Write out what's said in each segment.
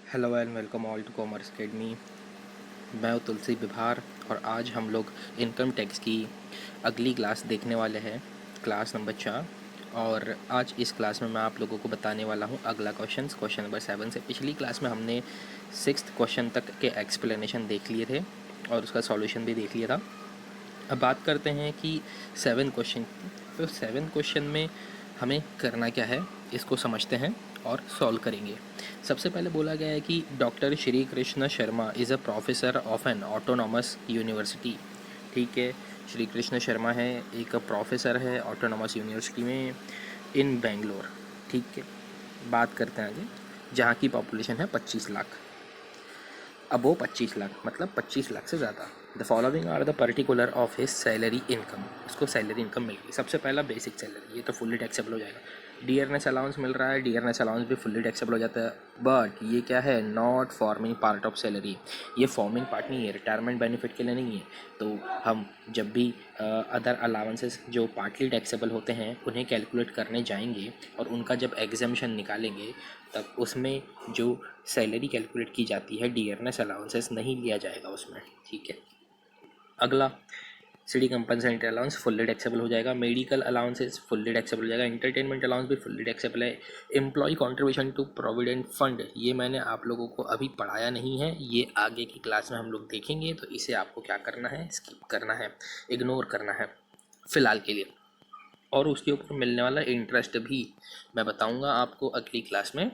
Hello and welcome all to commerce academy. मैं हूं तुलसी विभार और आज हम लोग इनकम टैक्स की अगली क्लास देखने वाले हैं, क्लास नंबर 4। और आज इस क्लास में मैं आप लोगों को बताने वाला हूं अगला क्वेश्चन नंबर 7 से। पिछली क्लास में हमने 6th क्वेश्चन तक के एक्सप्लेनेशन देख लिए थे और उसका सॉल्यूशन भी देख लिया था। अब बात करते हैं कि 7 क्वेश्चन। तो 7 क्वेश्चन में हमें करना क्या है, इसको समझते हैं और सॉल्व करेंगे। सबसे पहले बोला गया है कि doctor Shri Krishna Sharma is a professor of N autonomous university. ठीक है, श्री कृष्ण शर्मा है, एक प्रोफेसर है ऑटोनॉमस यूनिवर्सिटी में इन बेंगलोर। ठीक है, बात करते हैं आगे। जहाँ की पॉपुलेशन है 25 लाख, अबो 25 लाख मतलब 25 लाख से ज़्यादा। The following are the particular of his salary income. उसको सैलरी इनकम मिल गई। सबसे पहला बेसिक सैलरी, ये तो फुल्ली टैक्सेबल हो जाएगा। डियरनेस अलाउंस मिल रहा है, डियरनेस अलाउंस भी फुल्ली टैक्सेबल हो जाता है। बट ये क्या है, not forming part of salary. ये फॉर्मिंग पार्ट नहीं है, रिटायरमेंट बेनिफिट के लिए नहीं है। तो हम जब भी अदर अलाउंसेस जो पार्टली टैक्सेबल होते हैं उन्हें कैलकुलेट करने जाएंगे और उनका जब एग्जाम्शन निकालेंगे तब उसमें जो सैलरी कैलकुलेट की जाती है डियरनेस अलाउंसेस नहीं लिया जाएगा उसमें। ठीक है, अगला city compensatory allowance fully taxable हो जाएगा। मेडिकल अलाउंसेस फुल्ली टैक्सेबल हो जाएगा। एंटरटेनमेंट अलाउंस भी फुल्ली टैक्सेबल है। Employ contribution to provident fund, ये मैंने आप लोगों को अभी पढ़ाया नहीं है, ये आगे की क्लास में हम लोग देखेंगे। तो इसे आपको क्या करना है, स्किप करना है, इग्नोर करना है फ़िलहाल के लिए। और उसके ऊपर मिलने वाला इंटरेस्ट भी मैं बताऊंगा आपको अगली क्लास में।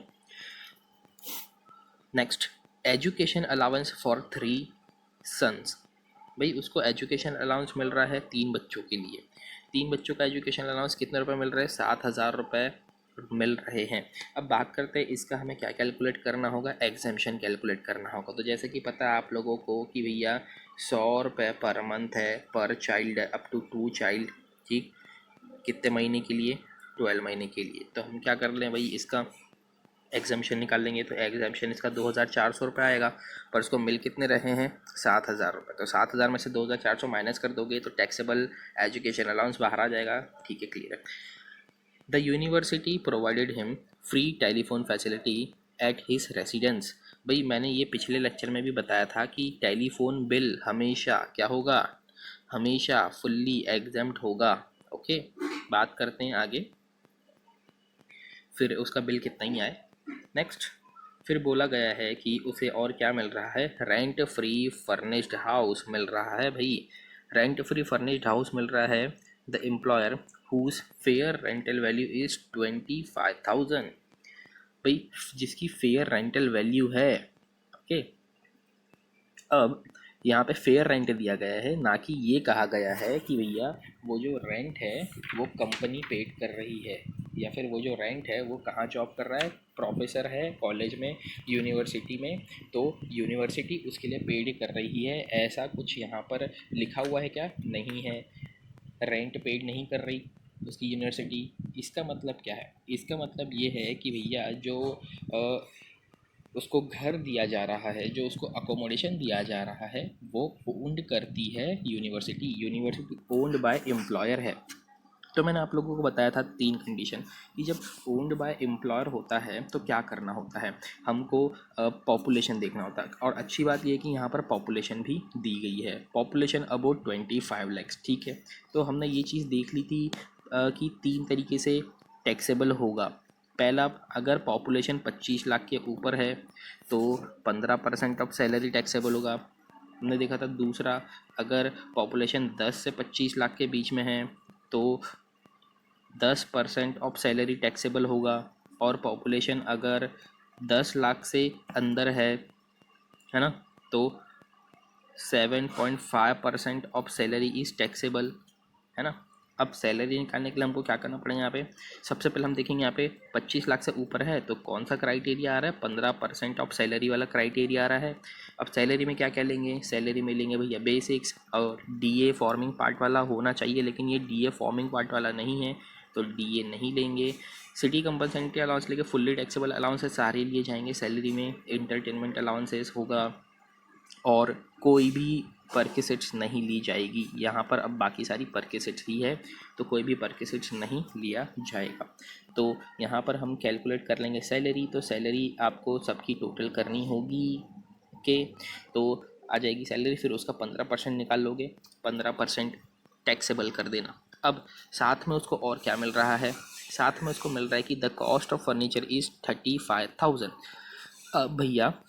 Next, education allowance for 3 sons. भाई उसको एजुकेशन अलाउंस मिल रहा है 3 बच्चों के लिए। 3 बच्चों का एजुकेशन अलाउंस कितने रुपए मिल रहे हैं, 7,000 रुपये मिल रहे हैं। अब बात करते हैं इसका हमें क्या कैलकुलेट करना होगा, एग्जाम्शन कैलकुलेट करना होगा। तो जैसे कि पता है आप लोगों को कि भैया 100 रुपये पर मंथ है पर चाइल्ड, अप टू 2 चाइल्ड। ठीक, कितने महीने के लिए, 12 महीने के लिए। तो हम क्या कर लें भाई, इसका एग्जाम्शन निकाल लेंगे। तो एग्जाम्शन इसका 2,400 रुपये आएगा, पर उसको मिल कितने रहे हैं, 7,000 रुपये। तो 7,000 में से 2,400 माइनस कर दोगे तो टैक्सेबल एजुकेशन अलाउंस बाहर आ जाएगा। ठीक है, क्लियर है। The university provided him free telephone facility at his residence. भाई मैंने ये पिछले लेक्चर में भी बताया था कि टेलीफोन बिल हमेशा क्या होगा, हमेशा फुल्ली एग्जाम्प्ट होगा। ओके, बात करते हैं आगे, फिर उसका बिल कितना ही आए। नेक्स्ट, फिर बोला गया है कि उसे और क्या मिल रहा है, रेंट फ्री फर्निश्ड हाउस मिल रहा है। भाई रेंट फ्री फर्निश्ड हाउस मिल रहा है। The employer whose fair rental value is 25,000। भाई जिसकी फेयर रेंटल वैल्यू है। ओके, अब यहाँ पे फेयर रेंट दिया गया है, ना कि ये कहा गया है कि भैया वो जो रेंट है वो कंपनी पेड कर रही है, या फिर वो जो रेंट है वो कहाँ जॉब कर रहा है, प्रोफेसर है कॉलेज में, यूनिवर्सिटी में, तो यूनिवर्सिटी उसके लिए पेड कर रही है। ऐसा कुछ यहाँ पर लिखा हुआ है क्या, नहीं है। रेंट पेड नहीं कर रही उसकी यूनिवर्सिटी। इसका मतलब क्या है, इसका मतलब ये है कि भैया जो उसको घर दिया जा रहा है, जो उसको अकोमोडेशन दिया जा रहा है, वो ओन्ड करती है university. University owned by employer है। तो मैंने आप लोगों को बताया था 3 कंडीशन कि जब ओन्ड बाय एम्प्लॉयर होता है तो क्या करना होता है, हमको पॉपुलेशन देखना होता है। और अच्छी बात यह है कि यहाँ पर पॉपुलेशन भी दी गई है, पॉपुलेशन अबाउट 25 लैक्स। ठीक है, तो हमने ये चीज़ देख ली थी कि 3 तरीके से टैक्सेबल होगा। पहला, अगर पॉपुलेशन 25 लाख के ऊपर है तो 15% ऑफ सैलरी टैक्सेबल होगा, हमने देखा था। दूसरा, अगर पॉपुलेशन 10 से 25 लाख के बीच में है तो 10% ऑफ सैलरी टैक्सेबल होगा। और पॉपुलेशन अगर 10 लाख से अंदर है ना, तो 7.5% ऑफ सैलरी इज़ टैक्सेबल, है ना। अब सैलरी निकालने के लिए हमको क्या करना पड़ेगा, यहाँ पे सबसे पहले हम देखेंगे यहाँ पे 25 लाख से ऊपर है तो कौन सा क्राइटेरिया आ रहा है, 15% ऑफ सैलरी वाला क्राइटेरिया आ रहा है। अब सैलरी में क्या क्या लेंगे, सैलरी में लेंगे भैया बेसिक्स, और डीए फॉर्मिंग पार्ट वाला होना चाहिए, लेकिन ये डीए फॉर्मिंग पार्ट वाला नहीं है तो डीए नहीं लेंगे। सिटी कंपनसेंट्री अलाउंस लेके फुल्ली टैक्सेबल अलाउंसेस सारे लिए जाएंगे सैलरी में। एंटरटेनमेंट अलाउंसेस होगा, और कोई भी परकिसेट्स नहीं ली जाएगी। यहाँ पर अब बाकी सारी परकिसेट्स ही है, तो कोई भी परकिसेट्स नहीं लिया जाएगा। तो यहाँ पर हम कैलकुलेट कर लेंगे सैलरी। तो सैलरी आपको सबकी टोटल करनी होगी के, तो आ जाएगी सैलरी, फिर उसका 15% निकाल लोगे, 15% टैक्सेबल कर देना। अब साथ में उसको और क्या मिल रहा है, साथ में उसको मिल रहा है कि the cost of furniture is 35,000। अब भैया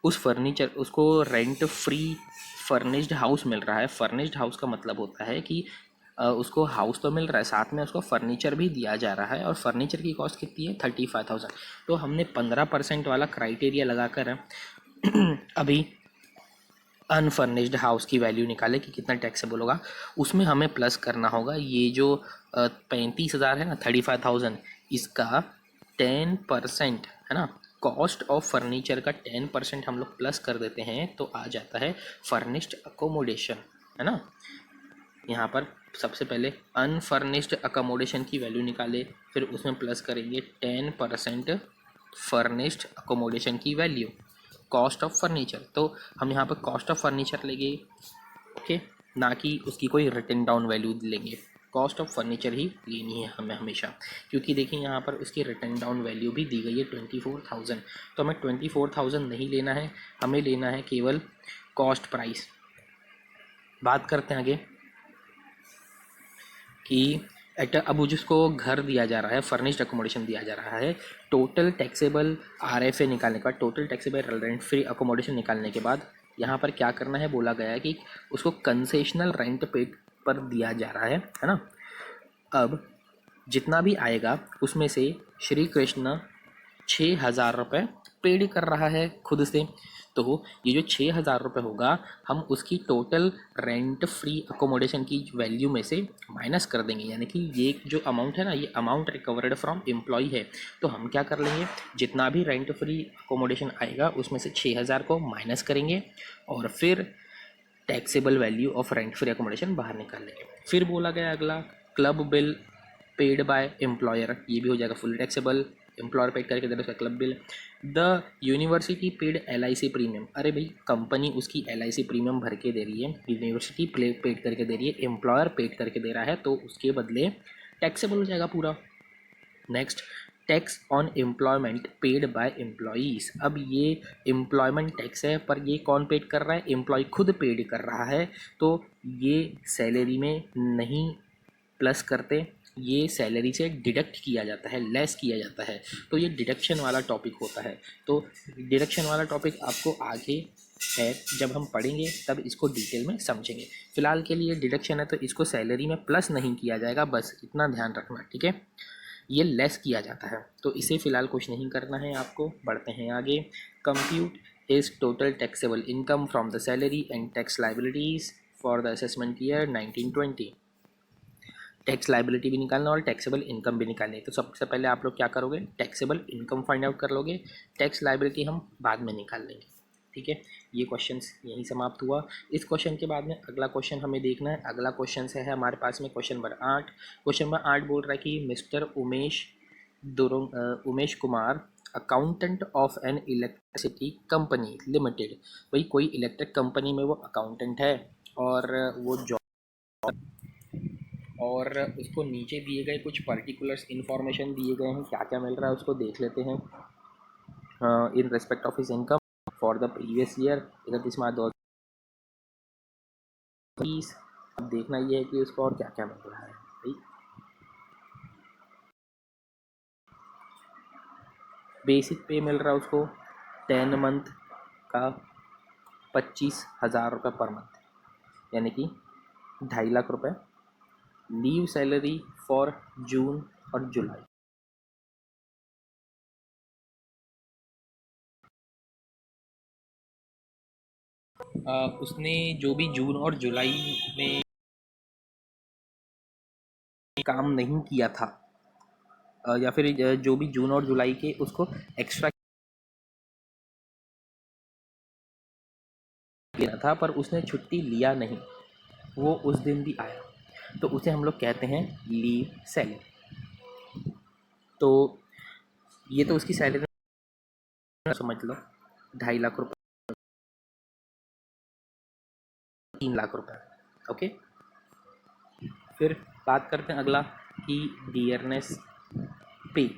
उस फर्नीचर उसको रेंट फ्री फर्निश्ड हाउस मिल रहा है। फर्निश्ड हाउस का मतलब होता है कि उसको हाउस तो मिल रहा है, साथ में उसको फर्नीचर भी दिया जा रहा है, और फर्नीचर की कॉस्ट कितनी है 35,000। तो हमने 15% वाला क्राइटेरिया लगाकर अभी अनफर्निश्ड हाउस की वैल्यू निकाले कि कितना टैक्सेबल होगा। उसमें हमें प्लस करना होगा ये जो 35,000 है ना, 35,000, इसका 10% है ना, कॉस्ट ऑफ फर्नीचर का 10% हम लोग प्लस कर देते हैं, तो आ जाता है फर्निश्ड अकोमोडेशन, है ना। यहाँ पर सबसे पहले अनफर्निश्ड अकोमोडेशन की वैल्यू निकाले, फिर उसमें प्लस करेंगे 10% फर्निश्ड अकोमोडेशन की वैल्यू, कॉस्ट ऑफ फर्नीचर। तो हम यहाँ पर कॉस्ट ऑफ फर्नीचर लेंगे, ओके, ना कि उसकी कोई रिटन डाउन वैल्यू लेंगे। कॉस्ट ऑफ फर्नीचर ही लेनी है हमें हमेशा, क्योंकि देखिए यहाँ पर उसकी रिटन डाउन वैल्यू भी दी गई है 24,000। तो हमें 24,000 नहीं लेना है, हमें लेना है केवल कॉस्ट प्राइस। बात करते हैं आगे कि अब जिसको घर दिया जा रहा है, फर्निश्ड अकोमोडेशन दिया जा रहा है, टोटल टैक्सेबल RFA निकालने के बाद, total taxable rent free accommodation निकालने के बाद यहाँ पर क्या करना है, बोला गया है कि उसको कंसेशनल रेंट पे पर दिया जा रहा है ना। अब जितना भी आएगा उसमें से श्री कृष्ण 6,000 रुपये पेड कर रहा है खुद से। तो ये जो 6,000 रुपये होगा, हम उसकी टोटल रेंट फ्री अकोमोडेशन की वैल्यू में से माइनस कर देंगे, यानी कि ये जो अमाउंट है ना, ये अमाउंट रिकवर्ड फ्रॉम एम्प्लॉय है। तो हम क्या कर लेंगे, जितना भी रेंट फ्री अकोमोडेशन आएगा उसमें से 6,000 को माइनस करेंगे, और फिर taxable value of rent free accommodation बाहर निकाल लेंगे। फिर बोला गया अगला, club bill paid by employer, ये भी हो जाएगा फुल टैक्सेबल, एम्प्लॉयर पेड करके दे रहा है club bill. The university paid LIC premium, अरे भाई कंपनी उसकी LIC प्रीमियम भर के दे रही है, यूनिवर्सिटी पेड करके दे रही है, एम्प्लॉयर पेड करके दे रहा है, तो उसके बदले टैक्सेबल हो जाएगा पूरा। Next, tax on employment paid by employees. अब ये एम्प्लॉयमेंट टैक्स है, पर ये कौन पेड कर रहा है, एम्प्लॉय खुद पेड कर रहा है, तो ये सैलरी में नहीं प्लस करते, ये सैलरी से डिडक्ट किया जाता है, लेस किया जाता है। तो ये डिडक्शन वाला टॉपिक होता है। तो डिडक्शन वाला टॉपिक आपको आगे है, जब हम पढ़ेंगे तब इसको डिटेल में समझेंगे। फिलहाल के लिए डिडक्शन है तो इसको सैलरी में प्लस नहीं किया जाएगा, बस इतना ध्यान रखना, ठीक है। ये लेस किया जाता है, तो इसे फ़िलहाल कुछ नहीं करना है आपको। बढ़ते हैं आगे। Compute is total taxable income from the salary and tax liabilities for the assessment year 1920। Tax liability भी निकालना और टैक्सेबल इनकम भी निकालनी है। तो सबसे पहले आप लोग क्या करोगे, टैक्सेबल इनकम फाइंड आउट कर लोगे, टैक्स लाइबिलिटी हम बाद में निकाल लेंगे, ठीक है। ये क्वेश्चंस यहीं समाप्त हुआ। इस क्वेश्चन के बाद में अगला क्वेश्चन हमें देखना है। अगला क्वेश्चन है हमारे पास में क्वेश्चन नंबर 8। क्वेश्चन नंबर 8 बोल रहा है कि mister Umesh Kumar accountant of N electricity company limited. भाई कोई इलेक्ट्रिक कंपनी में वो अकाउंटेंट है, और वो जॉब, और उसको नीचे दिए गए कुछ पर्टिकुलर्स इन्फॉर्मेशन दिए गए हैं, क्या क्या मिल रहा है उसको देख लेते हैं। In respect of his income for the previous year 31 मार्च 2020। अब देखना ये है कि उसको और क्या क्या मिल रहा है भाई। बेसिक पे मिल रहा है उसको 10 मंथ का 25,000 रुपये पर मंथ, यानी कि 2.5 लाख रुपये। लीव सैलरी फॉर जून और जुलाई, उसने जो भी जून और जुलाई में काम नहीं किया था, या फिर जो भी जून और जुलाई के उसको एक्स्ट्रा किया था, पर उसने छुट्टी लिया नहीं, वो उस दिन भी आया, तो उसे हम लोग कहते हैं लीव सैलरी। तो ये तो उसकी सैलरी समझ लो, 2.5 लाख रुपये 3 लाख रुपए। ओके, फिर बात करते हैं अगला कि डियरनेस पे।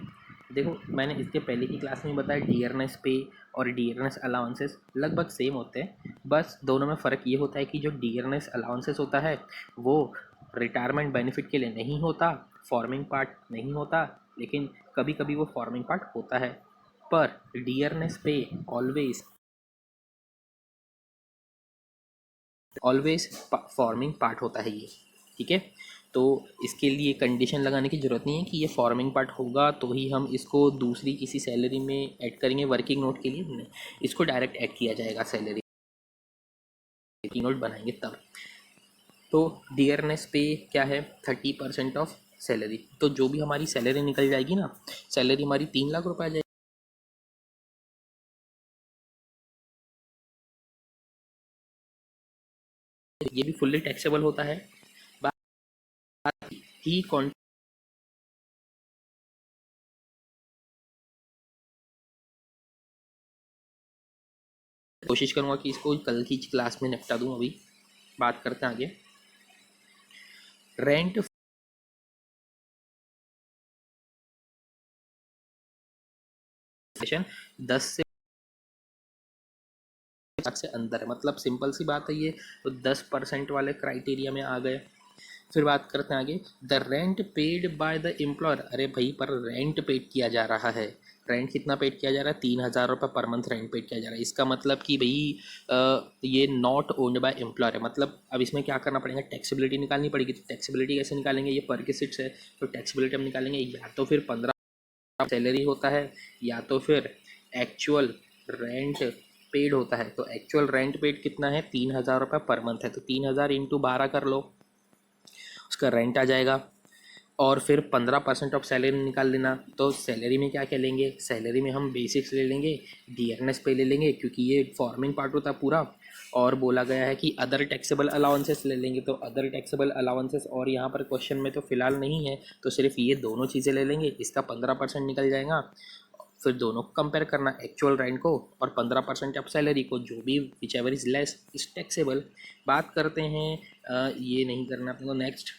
देखो मैंने इसके पहले की क्लास में बताया डियरनेस पे और डियरनेस अलाउंसेस लगभग सेम होते हैं, बस दोनों में फ़र्क ये होता है कि जो डियरनेस अलाउंसेस होता है वो रिटायरमेंट बेनिफिट के लिए नहीं होता, फॉर्मिंग पार्ट नहीं होता, लेकिन कभी कभी वो फॉर्मिंग पार्ट होता है। पर डियरनेस पे ऑलवेज ऑलवेज फॉर्मिंग पार्ट होता है ये, ठीक है। तो इसके लिए कंडीशन लगाने की ज़रूरत नहीं है कि ये फॉर्मिंग पार्ट होगा तो ही हम इसको दूसरी किसी सैलरी में ऐड करेंगे वर्किंग नोट के लिए, नहीं, इसको डायरेक्ट ऐड किया जाएगा सैलरी, वर्किंग नोट बनाएंगे तब। तो डियरनेस पे क्या है, 30% ऑफ सैलरी। तो जो भी हमारी सैलरी निकल जाएगी ना, सैलरी हमारी 3 लाख रुपए आ जाएगी, ये भी फुल्ली टैक्सेबल होता है। बात ही कोशिश करूँगा कि इसको कल की क्लास में निपटा दूँ। अभी बात करते हैं आगे। रेंट 10 से अंदर है, मतलब सिंपल सी बात है ये, तो 10% वाले क्राइटेरिया में आ गए। फिर बात करते हैं आगे, the rent paid by the employer. अरे भाई पर रेंट पेड किया जा रहा है, रेंट कितना पेड किया जा रहा है, 3,000 रुपये पर मंथ रेंट पेड किया जा रहा है। इसका मतलब कि भाई ये नॉट ओन्ड बाय एम्प्लॉयर है। मतलब अब इसमें क्या करना पड़ेगा, टैक्सेबिलिटी निकालनी पड़ेगी। तो टैक्सेबिलिटी कैसे निकालेंगे, ये पर किसिट्स है, तो टैक्सेबिलिटी हम निकालेंगे या तो फिर 15 सैलरी होता है या तो फिर एक्चुअल रेंट पेड होता है। तो एक्चुअल रेंट पेड कितना है, 3,000 रुपये पर मंथ है, तो 3,000 इंटू 12 कर लो, उसका रेंट आ जाएगा। और फिर 15% ऑफ सैलरी निकाल लेना। तो सैलरी में क्या क्या लेंगे, सैलरी में हम बेसिक्स ले लेंगे, डियरनेस पे ले लेंगे क्योंकि ये फॉर्मिंग पार्ट होता है पूरा, और बोला गया है कि अदर टैक्सेबल अलाउंसेस ले लेंगे। तो अदर टैक्सेबल अलाउंसेस और यहाँ पर क्वेश्चन में तो फ़िलहाल नहीं है, तो सिर्फ ये दोनों चीज़ें ले लेंगे, इसका 15% निकल जाएगा। फिर दोनों को कंपेयर करना, एक्चुअल रेंट को और 15% ऑफ सैलरी को, जो भी whichever is less is taxable. बात करते हैं ये नहीं करना अपने को। Next,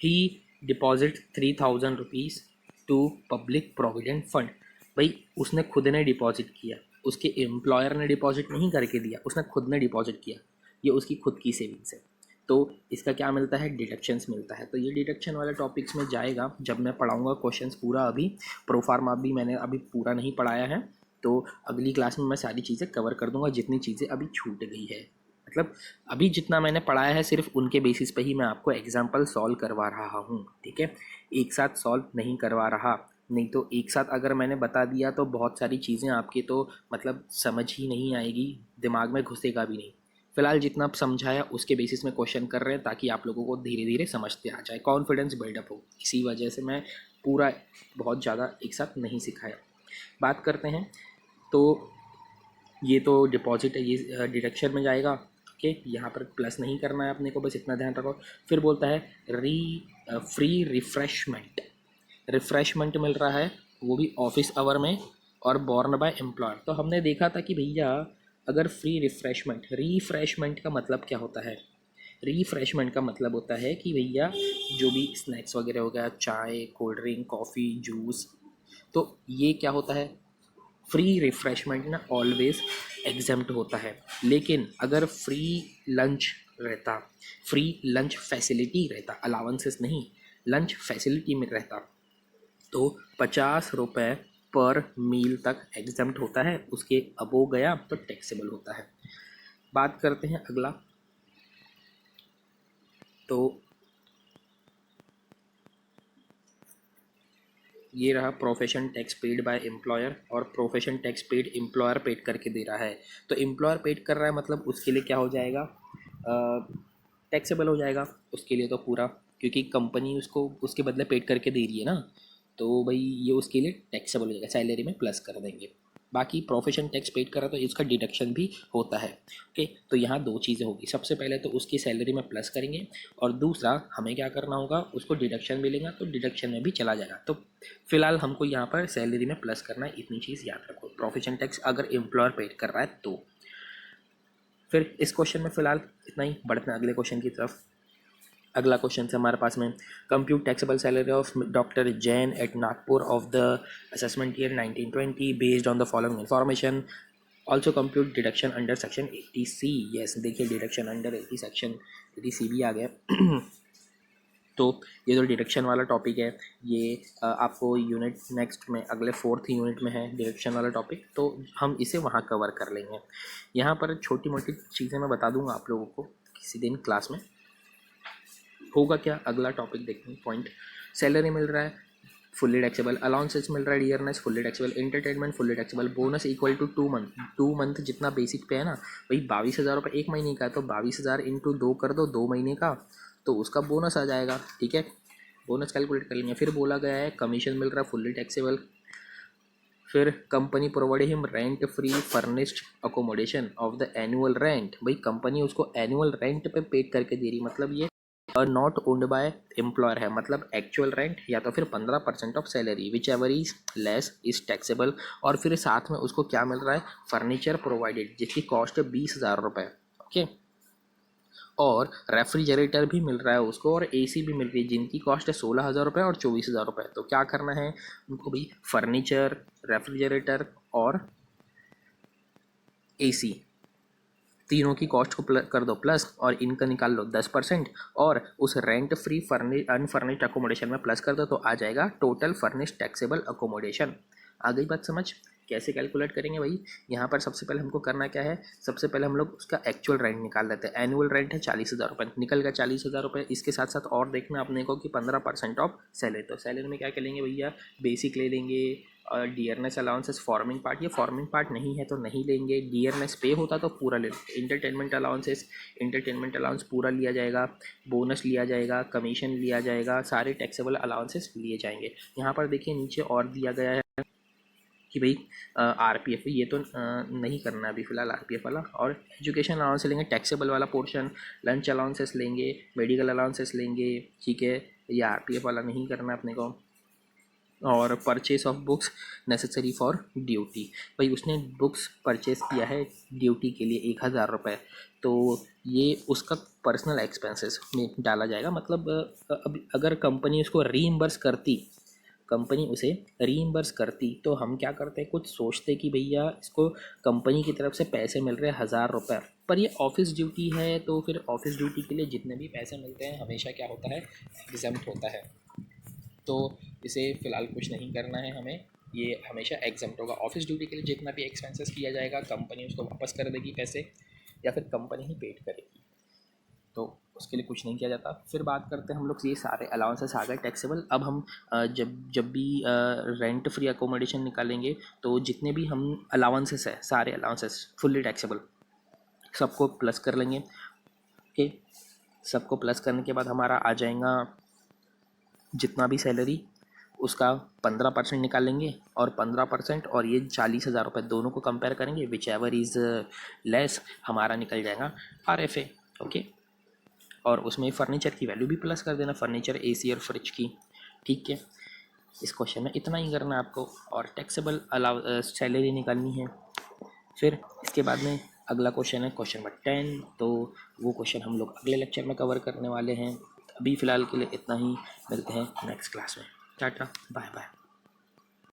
he deposit 3,000 rupees to public provident fund. भाई उसने खुद ने डिपॉजिट किया, उसके एम्प्लॉयर ने डिपॉजिट नहीं करके दिया, उसने खुद ने डिपॉजिट किया, ये उसकी खुद की सेविंग्स है। तो इसका क्या मिलता है, डिडक्शंस मिलता है। तो ये डिडक्शन वाले टॉपिक्स में जाएगा जब मैं पढ़ाऊँगा क्वेश्चंस पूरा। अभी प्रोफार्मा भी मैंने अभी पूरा नहीं पढ़ाया है, तो अगली क्लास में मैं सारी चीज़ें कवर कर दूंगा जितनी चीज़ें अभी छूट गई है। मतलब अभी जितना मैंने पढ़ाया है सिर्फ उनके बेसिस पे ही मैं आपको एग्जाम्पल सॉल्व करवा रहा हूँ, ठीक है। एक साथ सॉल्व नहीं करवा रहा, नहीं तो एक साथ अगर मैंने बता दिया तो बहुत सारी चीज़ें आपके तो मतलब समझ ही नहीं आएगी, दिमाग में घुसेगा भी नहीं। फिलहाल जितना आप समझाया उसके बेसिस में क्वेश्चन कर रहे हैं ताकि आप लोगों को धीरे धीरे समझते आ जाए, कॉन्फिडेंस बिल्डअप हो। इसी वजह से मैं पूरा बहुत ज़्यादा एक साथ नहीं सिखाया। बात करते हैं, तो ये तो डिपॉजिट है, ये डिडक्शन में जाएगा। ओके, यहाँ पर प्लस नहीं करना है अपने को, बस इतना ध्यान रखो। फिर बोलता है फ्री रिफ्रेशमेंट। रिफ्रेशमेंट मिल रहा है वो भी ऑफिस आवर में और बॉर्न बाय एम्प्लॉयर। तो हमने देखा था कि भैया अगर फ्री रिफ्रेशमेंट, रिफ्रेशमेंट का मतलब क्या होता है, रिफ्रेशमेंट का मतलब होता है कि भैया जो भी स्नैक्स वगैरह हो गया, चाय कोल्ड ड्रिंक कॉफ़ी जूस, तो ये क्या होता है, फ्री रिफ्रेशमेंट ना ऑलवेज एग्जाम्प्ट होता है। लेकिन अगर फ्री लंच रहता, फ्री लंच फैसिलिटी रहता, अलाउंसेस नहीं, लंच फैसिलिटी में रहता, तो 50 रुपये पर मील तक एग्जाम्प्ट होता है, उसके अबो गया तो टैक्सेबल होता है। बात करते हैं अगला, तो ये रहा profession tax paid by employer और profession tax paid employer paid करके दे रहा है। तो एम्प्लॉयर पेड कर रहा है मतलब उसके लिए क्या हो जाएगा, टैक्सेबल हो जाएगा उसके लिए तो पूरा, क्योंकि कंपनी उसको उसके बदले पेड करके दे रही है ना, तो भाई ये उसके लिए टैक्सेबल हो जाएगा, सैलरी में प्लस कर देंगे। बाकी प्रोफेशन टैक्स पेड करा तो इसका डिडक्शन भी होता है। ओके, तो यहाँ दो चीज़ें होगी, सबसे पहले तो उसकी सैलरी में प्लस करेंगे और दूसरा हमें क्या करना होगा, उसको डिडक्शन मिलेगा तो डिडक्शन में भी चला जाएगा। तो फिलहाल हमको यहाँ पर सैलरी में प्लस करना है, इतनी चीज़ याद रखो, प्रोफेशन टैक्स अगर एम्प्लॉयर पेड कर रहा है तो। फिर इस क्वेश्चन में फ़िलहाल इतना ही, बढ़ते हैं अगले क्वेश्चन की तरफ। अगला क्वेश्चन है हमारे पास में, compute taxable salary of doctor Jain at Nagpur of the assessment year 1920 based on the following information, also compute deduction under section 80C। Yes, देखिए डिडक्शन अंडर 80 सेक्शन 80C भी आ गया। तो ये जो डिडक्शन वाला टॉपिक है ये आपको यूनिट नेक्स्ट में अगले 4th यूनिट में है डिडक्शन वाला टॉपिक, तो हम इसे वहाँ कवर कर लेंगे। यहाँ पर छोटी मोटी चीज़ें मैं बता दूँगा आप लोगों को किसी दिन क्लास में। होगा क्या, अगला टॉपिक देखते पॉइंट, सैलरी मिल रहा है फुल्ली टैक्सेबल, अलाउंसेस मिल रहा है dearness fully taxable, entertainment fully taxable, bonus equal to 2 month जितना बेसिक पे है ना, वही 22,000 रुपये एक महीने का है, तो 22,000 इंटू 2 कर दो 2 महीने का, तो उसका बोनस आ जाएगा। ठीक है, बोनस कैलकुलेट कर लेंगे। फिर बोला गया है कमीशन मिल रहा है फुल्ली टैक्सेबल, फिर company provide him rent free furnished accommodation of the annual rent, भाई कंपनी उसको एनुअल रेंट पे पेड करके दे रही, मतलब ये नॉट ओन्ड बाय एम्प्लॉयर है, मतलब एक्चुअल रेंट या तो फिर 15% of salary which ever is less is taxable. और फिर साथ में उसको क्या मिल रहा है, फर्नीचर प्रोवाइडेड जिसकी कॉस्ट है 20,000 रुपये। ओके, और रेफ्रिजरेटर भी मिल रहा है उसको, और एसी भी मिल रही है जिनकी कॉस्ट है 16,000 रुपये और 24,000 रुपये। तो क्या करना है उनको भाई, फर्नीचर, रेफ्रिजरेटर और एसी तीनों की कॉस्ट को कर दो प्लस, और इनका निकाल लो 10%, और उस रेंट फ्री अनफर्निश्ड अकोमोडेशन में प्लस कर दो, तो आ जाएगा टोटल फर्निश्ड टैक्सेबल अकोमोडेशन। आ गई बात समझ? कैसे कैलकुलेट करेंगे भाई, यहाँ पर सबसे पहले हमको करना क्या है, सबसे पहले हम लोग उसका एक्चुअल रेंट निकाल लेते हैं। एनुअल रेंट है 40,000 रुपये, निकल गया 40,000 रुपये। इसके साथ साथ और देखना अपने को कि 15% ऑफ सैलरी, तो सैलरी में क्या करेंगे भैया, बेसिक ले लेंगे, और डियरनेस अलाउंसेस फॉर्मिंग पार्ट, ये फॉर्मिंग पार्ट नहीं है तो नहीं लेंगे, डियरनेस पे होता तो पूरा ले लेंगे, इंटरटेनमेंट अलाउंसेस इंटरटेनमेंट अलाउंस पूरा लिया जाएगा, बोनस लिया जाएगा, कमीशन लिया जाएगा, सारे टैक्सेबल अलाउंसेस लिए जाएंगे। यहाँ पर देखिए नीचे और दिया गया है कि भाई आरपीएफ, ये तो नहीं करना है अभी फ़िलहाल आरपीएफ वाला, और एजुकेशन अलाउंस लेंगे टैक्सेबल वाला पोर्शन, लंच अलाउंसेस लेंगे, मेडिकल अलाउंसेस लेंगे। ठीक है, ये आरपीएफ वाला नहीं करना है अपने को। और purchase of books necessary for duty, भाई उसने बुक्स परचेस किया है ड्यूटी के लिए 1,000 रुपये, तो ये उसका पर्सनल एक्सपेंसेस में डाला जाएगा। मतलब अब अगर कंपनी उसको रीइम्बर्स करती, कंपनी उसे रीइम्बर्स करती, तो हम क्या करते, कुछ सोचते कि भैया इसको कंपनी की तरफ से पैसे मिल रहे हैं 1,000 रुपये, पर ये ऑफिस ड्यूटी है, तो फिर ऑफिस ड्यूटी के लिए जितने भी पैसे मिलते हैं हमेशा क्या होता है, एग्जम्प्ट होता है। तो इसे फ़िलहाल कुछ नहीं करना है हमें, ये हमेशा एग्जम्प्ट होगा। ऑफिस ड्यूटी के लिए जितना भी एक्सपेंसेस किया जाएगा कंपनी उसको वापस कर देगी पैसे, या फिर कंपनी ही पेड करेगी, तो उसके लिए कुछ नहीं किया जाता। फिर बात करते हैं हम लोग, ये सारे अलाउंसेस आ गए टैक्सेबल। अब हम जब जब भी रेंट फ्री अकोमोडेशन निकालेंगे, तो जितने भी हम अलाउंसेस है सारे अलाउंसेस फुल्ली टैक्सेबल, सबको प्लस कर लेंगे। ओके, सबको प्लस करने के बाद हमारा आ जाएगा जितना भी सैलरी, उसका 15% निकालेंगे, और 15% और ये 40,000 रुपये दोनों को कंपेयर करेंगे, विच एवर इज़ लेस हमारा निकल जाएगा RFA। ओके, और उसमें फर्नीचर की वैल्यू भी प्लस कर देना, फर्नीचर AC और फ्रिज की। ठीक है, इस क्वेश्चन में इतना ही करना है आपको, और टैक्सेबल सैलरी निकालनी है। फिर इसके बाद में अगला क्वेश्चन है क्वेश्चन नंबर 10, तो वो क्वेश्चन हम लोग अगले लेक्चर में कवर करने वाले हैं। अभी फ़िलहाल के लिए इतना ही, मिलते हैं नेक्स्ट क्लास में। Tata, bye bye.